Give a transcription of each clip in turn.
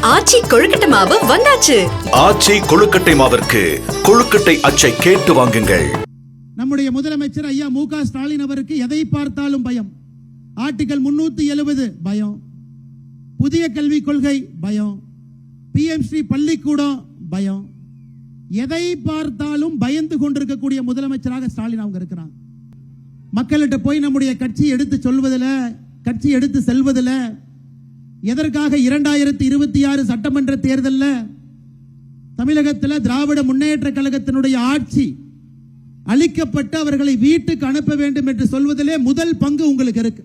ஆச்சி கொழுக்கட்டை மாவு வந்தாச்சு. ஆச்சி கொழுக்கட்டை மாவிற்கு கொழுக்கட்டை அச்சை கேட்டு வாங்குங்கள். நம்முடைய முதலமைச்சர் ஐயா மு க ஸ்டாலின் அவருக்கு எதை பார்த்தாலும் பயம். ஆர்டிகல் 370 பயம், புதிய கல்விக் கொள்கை பயம், PMC பள்ளிக்கூடம் பயம். எதை பார்த்தாலும் பயந்து கொண்டிருக்கக்கூடிய முதலமைச்சராக ஸ்டாலின் அவங்க இருக்கிறாங்க. மக்கள்கிட்ட போய் நம்முடைய கட்சி எடுத்து சொல்வதில், கட்சி எடுத்து செல்வதில், எதற்காக 2026 சட்டமன்ற தேர்தலில் தமிழகத்தில் திராவிட முன்னேற்ற கழகத்தினுடைய ஆட்சி அளிக்கப்பட்டு அவர்களை வீட்டுக்கு அனுப்ப வேண்டும் என்று சொல்வதிலே முதல் பங்கு உங்களுக்கு இருக்கு.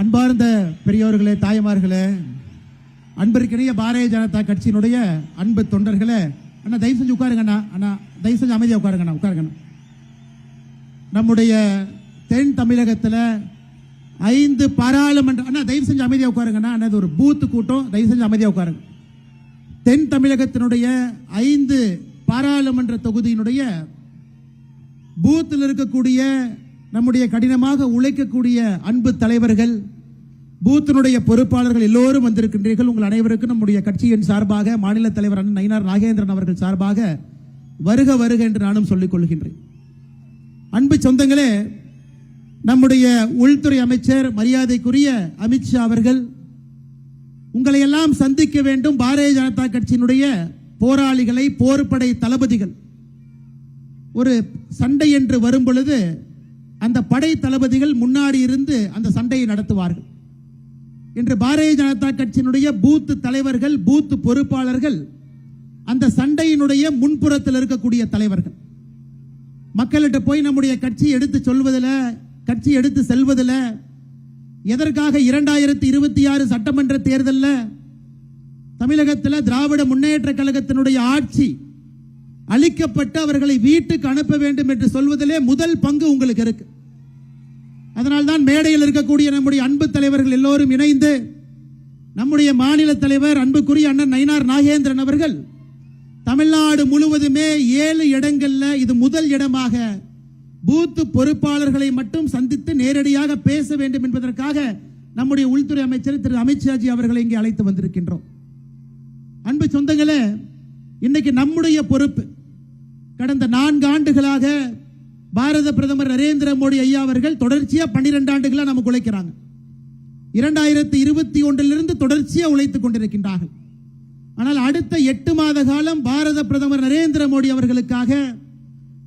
அன்பார்ந்த பெரியோர்களே, தாய்மார்களே, அன்பிற்கிணைய பாரதிய ஜனதா கட்சியினுடைய அன்பு தொண்டர்களே, அண்ணா தயவு செஞ்சு உட்காருங்கண்ணா, அண்ணா தயவு செஞ்சு அமைதியாக உட்காருங்கண்ணா, உட்காருங்கண்ணா. நம்முடைய தென் தமிழகத்தில் 5 பாராளுமன்ற, அண்ணா தயவு செஞ்சு அமைதியாக உட்காருங்கண்ணா, அண்ணா இது ஒரு பூத்து கூட்டம், தயவு செஞ்சு அமைதியாக உட்காருங்க. தென் தமிழகத்தினுடைய 5 பாராளுமன்ற தொகுதியினுடைய பூத்தில் இருக்கக்கூடிய நம்முடைய கடினமாக உழைக்கக்கூடிய அன்பு தலைவர்கள், பூத்தினுடைய பொறுப்பாளர்கள் எல்லோரும் வந்திருக்கின்றீர்கள். உங்கள் அனைவருக்கும் நம்முடைய கட்சியின் சார்பாக மாநில தலைவர் அண்ணன் நயினார் நாகேந்திரன் அவர்கள் சார்பாக வருக வருக என்று நானும் சொல்லிக் கொள்கின்றேன். அன்பு சொந்தங்களே, நம்முடைய உள்துறை அமைச்சர் மரியாதைக்குரிய அமித்ஷா அவர்கள் உங்களை எல்லாம் சந்திக்க வேண்டும். பாரதிய ஜனதா கட்சியினுடைய போராளிகளை, போர்படை தளபதிகள் ஒரு சண்டை என்று வரும் பொழுது அந்த படை தளபதிகள் முன்னாடி இருந்து அந்த சண்டையை நடத்துவார்கள். இன்று பாரதிய ஜனதா கட்சியினுடைய பூத் தலைவர்கள், பூத் பொறுப்பாளர்கள் அந்த சண்டையினுடைய முன்புறத்தில் இருக்கக்கூடிய தலைவர்கள். மக்கள்கிட்ட போய் நம்முடைய கட்சி எடுத்து சொல்வதில், கட்சி எடுத்து செல்வதில், எதற்காக 2026 சட்டமன்ற தேர்தலில் தமிழகத்தில் திராவிட முன்னேற்ற கழகத்தினுடைய ஆட்சி அளிக்கப்பட்டு அவர்களை வீட்டுக்கு அனுப்ப வேண்டும் என்று சொல்வதிலே முதல் பங்கு உங்களுக்கு இருக்கு. அதனால்தான் மேடையில் இருக்கக்கூடிய நம்முடைய அன்பு தலைவர்கள் எல்லோரும் இணைந்து நம்முடைய மாநில தலைவர் அன்புக்குரிய அண்ணன் நயினார் நாகேந்திரன் அவர்கள் தமிழ்நாடு முழுவதுமே 7 இடங்கள்ல இது முதல் இடமாக பூத்து பொறுப்பாளர்களை மட்டும் சந்தித்து நேரடியாக பேச வேண்டும் என்பதற்காக நம்முடைய உள்துறை அமைச்சர் திரு அமித்ஷாஜி அவர்களை இங்கே அழைத்து வந்திருக்கின்றோம். அன்பு சொந்தங்களே, இன்னைக்கு நம்முடைய பொறுப்பு. கடந்த 4 ஆண்டுகளாக பாரத பிரதமர் நரேந்திர மோடி ஐயா அவர்கள் தொடர்ச்சியா 12 ஆண்டுகளா நமக்கு உழைக்கிறாங்க. 2021 தொடர்ச்சியா உழைத்துக் கொண்டிருக்கின்றார்கள். ஆனால் அடுத்த 8 மாத காலம் பாரத பிரதமர் நரேந்திர மோடி அவர்களுக்காக,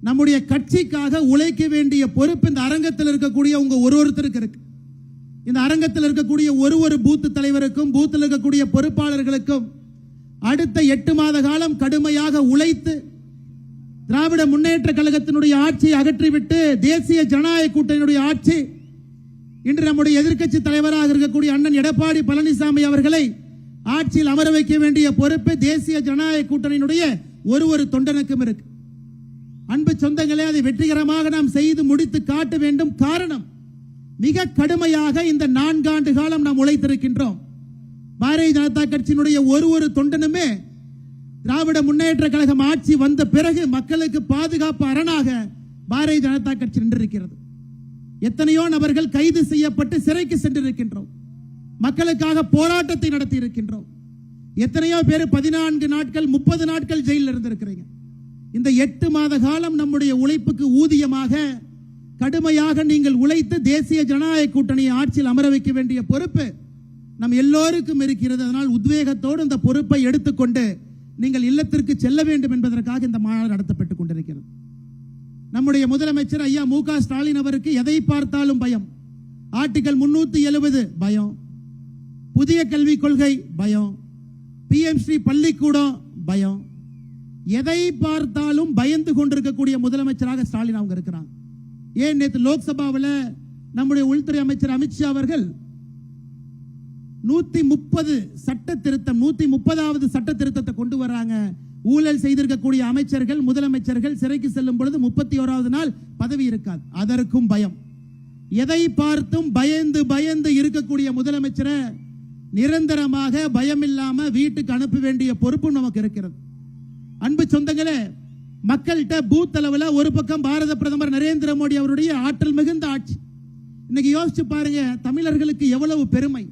நம்முடைய கட்சிக்காக உழைக்க வேண்டிய பொறுப்பு இந்த அரங்கத்தில் இருக்கக்கூடிய உங்க ஒருத்தருக்கு இருக்கு. இந்த அரங்கத்தில் இருக்கக்கூடிய ஒரு பூத்து தலைவருக்கும், பூத்தில் இருக்கக்கூடிய பொறுப்பாளர்களுக்கும் அடுத்த 8 மாத காலம் கடுமையாக உழைத்து திராவிட முன்னேற்ற கழகத்தினுடைய ஆட்சியை அகற்றிவிட்டு தேசிய ஜனநாயக கூட்டணியுடைய ஆட்சி, இன்று நம்முடைய எதிர்க்கட்சி தலைவராக இருக்கக்கூடிய அண்ணன் எடப்பாடி பழனிசாமி அவர்களை ஆட்சியில் அமர வைக்க வேண்டிய பொறுப்பு தேசிய ஜனநாயக கூட்டணியினுடைய ஒரு தொண்டனுக்கும் இருக்கு. அன்பு சொந்தங்களே, அதை வெற்றிகரமாக நாம் செய்து முடித்து காட்ட வேண்டும். காரணம், மிக கடுமையாக இந்த 4 ஆண்டு காலம் நாம் உழைத்திருக்கின்றோம். பாரதிய ஜனதா கட்சியினுடைய ஒரு தொண்டனுமே திராவிட முன்னேற்ற கழகம் ஆட்சி வந்த பிறகு மக்களுக்கு பாதுகாப்பு அரணாக பாரதிய ஜனதா கட்சி நின்றிருக்கிறது. எத்தனையோ நபர்கள் கைது செய்யப்பட்டு சிறைக்கு சென்றிருக்கின்றோம். மக்களுக்காக போராட்டத்தை நடத்தி இருக்கின்றோம். எத்தனையோ பேர் 14 நாட்கள் 30 நாட்கள் ஜெயிலில் இருந்திருக்கிறீங்க. இந்த 8 மாத காலம் நம்முடைய உழைப்புக்கு ஊதியமாக கடுமையாக நீங்கள் உழைத்து தேசிய ஜனநாயக கூட்டணியை ஆட்சியில் அமர வைக்க வேண்டிய பொறுப்பு நம் எல்லோருக்கும் இருக்கிறது. அதனால் உத்வேகத்தோடு இந்த பொறுப்பை எடுத்துக்கொண்டு நீங்கள் இல்லத்திற்கு செல்ல வேண்டும் என்பதற்காக இந்த மாநாடு நடத்தப்பட்டுக் கொண்டிருக்கிறது. நம்முடைய முதலமைச்சர் ஐயா மு க ஸ்டாலின் அவருக்கு எதை பார்த்தாலும் பயம். ஆர்டிகல் 370 பயம், புதிய கல்விக் கொள்கை பயம், PMC பள்ளிக்கூடம் பயம். எதை பார்த்தாலும் பயந்து கொண்டிருக்கக்கூடிய முதலமைச்சராக ஸ்டாலின் அவங்க இருக்கிறாங்க. ஏன் நேற்று லோக்சபாவில் நம்முடைய உள்துறை அமைச்சர் அமித்ஷா அவர்கள் 130 சட்ட திருத்தம், 130வது சட்ட திருத்தத்தை கொண்டு வராங்க. ஊழல் செய்திருக்கக்கூடிய அமைச்சர்கள், முதலமைச்சர்கள் சிறைக்கு செல்லும் பொழுது 31வது நாள் பதவி இருக்காது. அதற்கும் பயம். எதை பார்த்தும் பயந்து இருக்கக்கூடிய முதலமைச்சரை நிரந்தரமாக பயம் இல்லாம வீட்டுக்கு அனுப்ப வேண்டிய பொறுப்பு நமக்கு இருக்கிறது. அன்பு சொந்தங்களே, மக்கள்கிட்ட பூத் அளவில் ஒரு பக்கம் பாரத பிரதமர் நரேந்திர மோடி அவருடைய ஆற்றல் மிகுந்த ஆட்சி. இன்னைக்கு யோசிச்சு பாருங்க, தமிழர்களுக்கு எவ்வளவு பெருமை.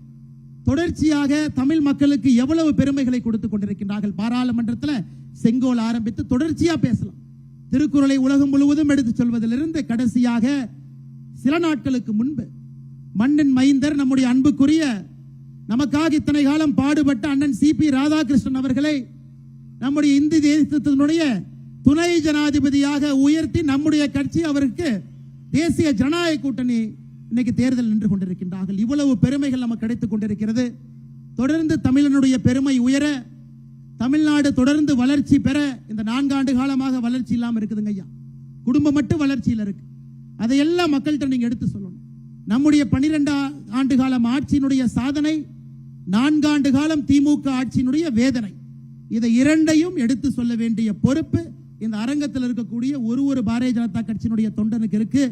தொடர்ச்சியாக தமிழ் மக்களுக்கு எவ்வளவு பெருமைகளை கொடுத்து கொண்டிருக்கின்றார்கள். பாராளுமன்றத்தில் செங்கோல் ஆரம்பித்து தொடர்ச்சியா பேசலாம். திருக்குறளை உலகம் முழுவதும் எடுத்துச் சொல்வதிலிருந்து கடைசியாக சில நாட்களுக்கு முன்பு மண்ணின் மைந்தர் நம்முடைய அன்புக்குரிய நமக்காக இத்தனை காலம் பாடுபட்ட அண்ணன் சிபி ராதாகிருஷ்ணன் அவர்களை நம்முடைய இந்திய தேசத்தினுடைய துணை ஜனாதிபதியாக உயர்த்தி நம்முடைய கட்சி அவருக்கு தேசிய ஜனநாயக கூட்டணி இன்னைக்கு தேர்தல் நின்று கொண்டிருக்கின்றார்கள். இவ்வளவு பெருமைகள் நமக்கு கிடைத்துக் கொண்டிருக்கிறது. தொடர்ந்து தமிழனுடைய பெருமை உயர, தமிழ்நாடு தொடர்ந்து வளர்ச்சி பெற, இந்த 4 ஆண்டு காலமாக வளர்ச்சி இல்லாம இருக்குதுங்க ஐயா. குடும்பம் மட்டும் வளர்ச்சியில் இருக்கு. அதையெல்லாம் மக்கள்கிட்ட நீங்க எடுத்து சொல்லணும். நம்முடைய 12 ஆண்டு காலம் ஆட்சியினுடைய சாதனை, 4 ஆண்டு காலம் திமுக ஆட்சியினுடைய வேதனை, இதை இரண்டையும் எடுத்து சொல்ல வேண்டிய பொறுப்பு இந்த அரங்கத்தில் இருக்கக்கூடிய ஒரு பாரதிய ஜனதா கட்சியினுடைய தொண்டனுக்கு இருக்கு.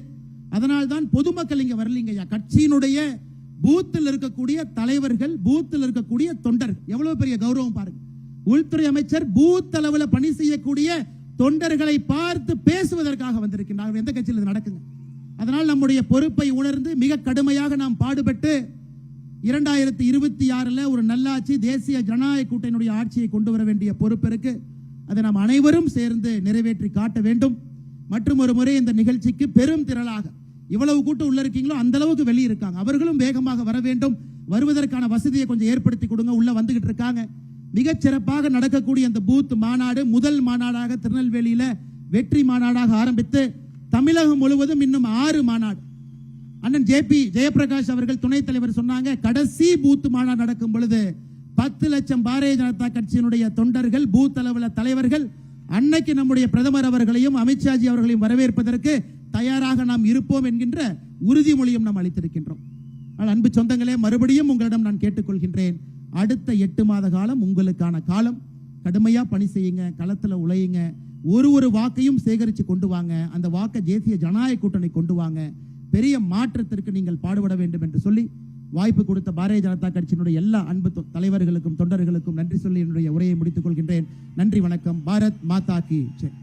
அதனால்தான் பொதுமக்கள் இங்க வரலீங்க ஐயா. கட்சியினுடைய பூத்தில் இருக்கக்கூடிய தலைவர்கள், பூத்தில் இருக்கக்கூடிய தொண்டர்கள், எவ்வளவு பெரிய கௌரவம் பாருங்க. உள்துறை அமைச்சர் பூத் அளவில் பணி செய்யக்கூடிய தொண்டர்களை பார்த்து பேசுவதற்காக வந்திருக்கின்றார்கள். எந்த கட்சியில் இது நடக்குங்க? அதனால் நம்முடைய பொறுப்பை உணர்ந்து மிக கடுமையாக நாம் பாடுபட்டு 2026 ஒரு நல்லாட்சி, தேசிய ஜனநாயக கூட்டணியுடைய ஆட்சியை கொண்டு வர வேண்டிய பொறுப்பு இருக்கு. அதை நாம் அனைவரும் சேர்ந்து நிறைவேற்றி காட்ட வேண்டும். மற்றும் ஒரு முறை இந்த நிகழ்ச்சிக்கு பெரும் திரளாக இவ்வளவு கூட்டம் உள்ள இருக்கீங்களோ அந்த அளவுக்கு வெளியே இருக்காங்க, அவர்களும் வேகமாக வர வேண்டும். வருவதற்கான வசதியை கொஞ்சம் ஏற்படுத்தி கொடுங்க. உள்ள வந்துகிட்டு இருக்காங்க. மிகச் சிறப்பாக நடக்கக்கூடிய அந்த பூத் மாநாடு முதல் மாநாடாக திருநெல்வேலியில வெற்றி மாநாடாக ஆரம்பித்து தமிழகம் முழுவதும் இன்னும் 6 மாநாடு. அண்ணன் ஜேபி ஜெயபிரகாஷ் அவர்கள் துணைத் தலைவர் சொன்னாங்க, கடைசி பூத் மாநாடு நடக்கும் பொழுது 10 லட்சம் பாரதிய ஜனதா கட்சியினுடைய தொண்டர்கள், பூத் அளவில் தலைவர்கள் அன்னைக்கு நம்முடைய பிரதமர் அவர்களையும் அமித்ஷாஜி அவர்களையும் வரவேற்பதற்கு தயாராக நாம் இருப்போம் என்கின்ற உறுதிமொழியும் நாம் அளித்திருக்கின்றோம். அன்பு சொந்தங்களே, மறுபடியும் உங்களிடம் நான் கேட்டுக்கொள்கின்றேன், அடுத்த 8 மாத காலம் உங்களுக்கான காலம். கடுமையா பணி செய்யுங்க, களத்துல உழையுங்க, ஒரு வாக்கையும் சேகரித்து கொண்டு வாங்க. அந்த வாக்கை தேசிய ஜனநாயக கூட்டணி கொண்டு வாங்க. பெரிய மாற்றத்திற்கு நீங்கள் பாடுபட வேண்டும் என்று சொல்லி வாய்ப்பு கொடுத்த பாரதிய ஜனதா கட்சியினுடைய எல்லா அன்பு தலைவர்களுக்கும் தொண்டர்களுக்கும் நன்றி சொல்லி என்னுடைய உரையை முடித்துக் கொள்கின்றேன். நன்றி, வணக்கம். பாரத் மாதா கி ஜெய்.